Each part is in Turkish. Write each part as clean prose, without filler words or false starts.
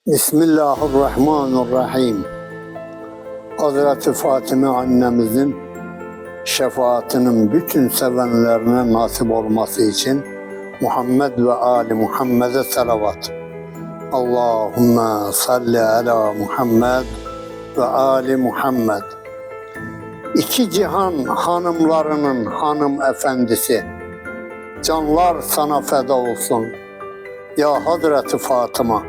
Bismillahirrahmanirrahim. Hazreti Fatime annemizin şefaatinin bütün sevenlerine nasip olması için Muhammed ve Ali Muhammed'e salavat. Allahümme salli ala Muhammed ve Ali Muhammed. İki cihan hanımlarının hanım efendisi, canlar sana feda olsun ya Hazreti Fatıma.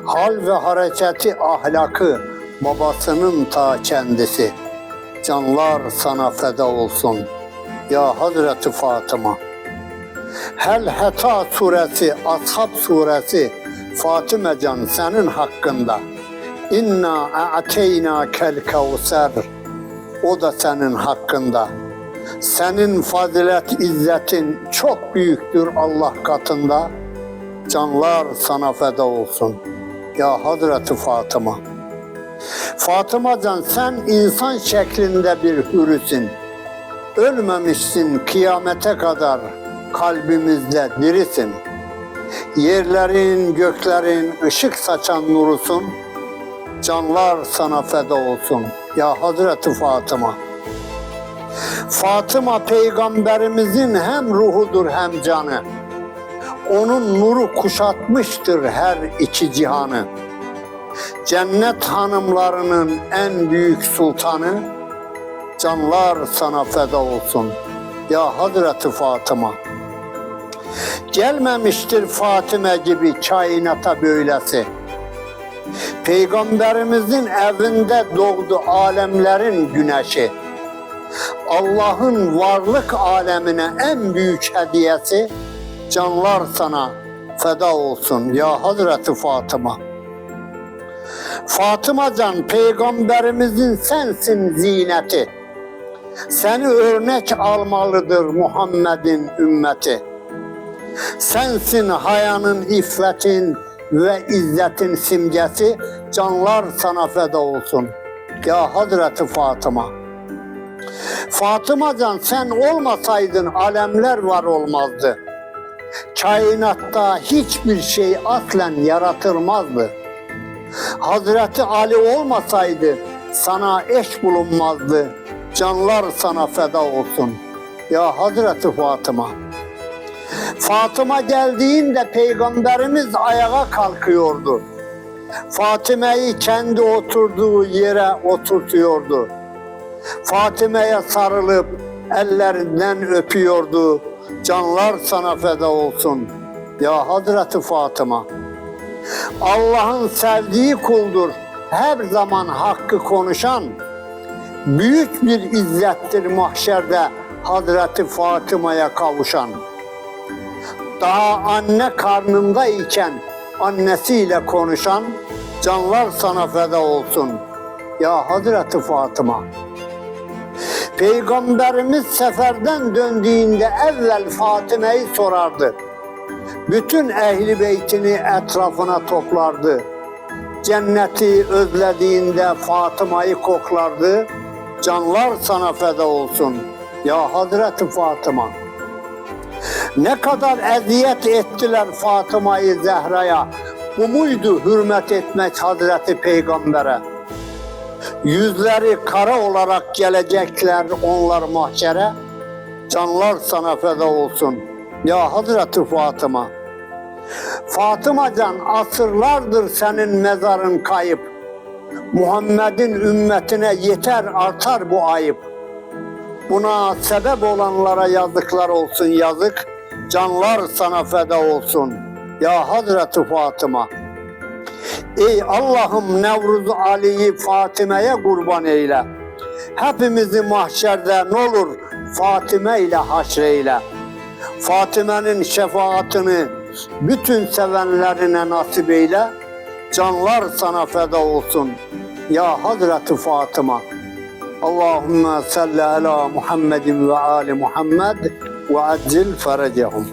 Hal ve hareketi, ahlakı babasının ta kendisi. Canlar sana feda olsun ya Hazreti Fatıma. Hel-Heta suresi, Ashab suresi, Fatime can senin hakkında. İnna a'teyna kel kevser, o da senin hakkında. Senin fazilet, izzetin çok büyüktür Allah katında. Canlar sana feda olsun ya Hazreti Fatıma. Fatıma can sen insan şeklinde bir hürüsün. Ölmemişsin kıyamete kadar, kalbimizde dirisin. Yerlerin, göklerin ışık saçan nurusun. Canlar sana feda olsun ya Hazreti Fatıma. Fatıma peygamberimizin hem ruhudur hem canı. Onun nuru kuşatmıştır her iki cihanı. Cennet hanımlarının en büyük sultanı. Canlar sana feda olsun ya Hazreti Fatıma. Gelmemiştir Fatime gibi kainata böylesi. Peygamberimizin evinde doğdu alemlerin güneşi. Allah'ın varlık alemine en büyük hediyesi. Canlar sana feda olsun ya Hazreti Fatıma. Fatıma can peygamberimizin sensin zineti. Seni örnek almalıdır Muhammed'in ümmeti. Sensin hayanın, iffetin ve izzetin simgesi. Canlar sana feda olsun ya Hazreti Fatıma. Fatıma can sen olmasaydın alemler var olmazdı. Kainatta hiçbir şey aslen yaratılmazdı. Hazreti Ali olmasaydı sana eş bulunmazdı. Canlar sana feda olsun ya Hazreti Fatıma. Fatıma geldiğinde peygamberimiz ayağa kalkıyordu. Fatime'yi kendi oturduğu yere oturtuyordu. Fatime'ye sarılıp ellerinden öpüyordu. Canlar sana feda olsun ya Hazreti Fatıma. Allah'ın sevdiği kuldur her zaman hakkı konuşan. Büyük bir izzettir mahşerde Hazreti Fatıma'ya kavuşan. Daha anne karnındayken annesiyle konuşan. Canlar sana feda olsun ya Hazreti Fatıma. Peygamberimiz seferden döndüğünde evvel Fatime'yi sorardı. Bütün ehli beytini etrafına toplardı. Cenneti özlediğinde Fatıma'yı koklardı. Canlar sana feda olsun ya Hazreti Fatıma. Ne kadar eziyet ettiler Fatıma'yı Zehra'ya. Bu muydu hürmet etmek Hazreti Peygamber'e? Yüzleri kara olarak gelecekler onlar mahşere. Canlar sana feda olsun ya Hazreti Fatıma. Fatıma can asırlardır senin mezarın kayıp. Muhammed'in ümmetine yeter artar bu ayıp. Buna sebep olanlara yazıklar olsun yazık. Canlar sana feda olsun ya Hazreti Fatıma. Ey Allah'ım Nevruz Ali'yi Fatime'ye kurban eyle. Hepimizi mahşerde n'olur Fatime ile haşreyle. Fatime'nin şefaatini bütün sevenlerine nasip eyle. Canlar sana feda olsun ya Hazreti Fatıma. Allahümme salli ala Muhammedin ve ali Muhammed ve accil ferecehum.